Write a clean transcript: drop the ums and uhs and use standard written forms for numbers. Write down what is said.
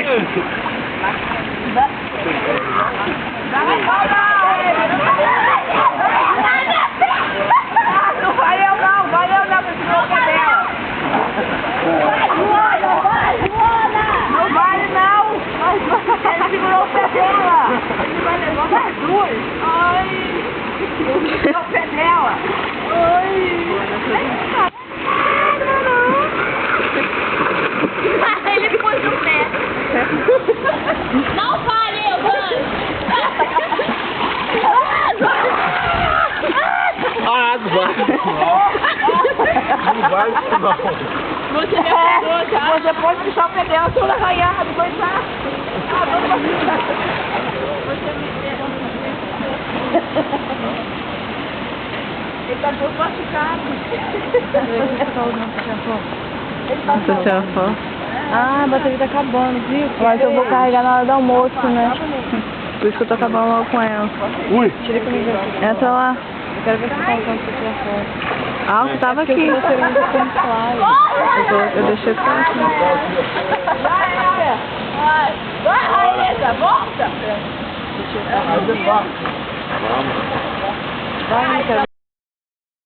Não vai eu não, segurou o pé dela. Não vale não. Ele segurou o pé dela. Ele vai levar mais duas. Ai. Segurou o pé dela. Ai. Ele pôs o pé. Não vale, Evandro! Ah, não vai não vai isso não. Você me ajudou, tá? Você pode puxar o pé dela toda arranhada, coitado. Ele tá todo machucado. Você tirou foto? Ah, a bateria tá acabando, viu? Mas eu vou carregar na hora do almoço, né? Por isso que eu tô acabando logo com ela. Ui! Tira comigo. Entra lá. Eu quero ver se tá usando pra tirar foto. Ah, você tava aqui. Eu deixei pra aqui. Vai, Raíssa, volta. Vamos. Vai, quero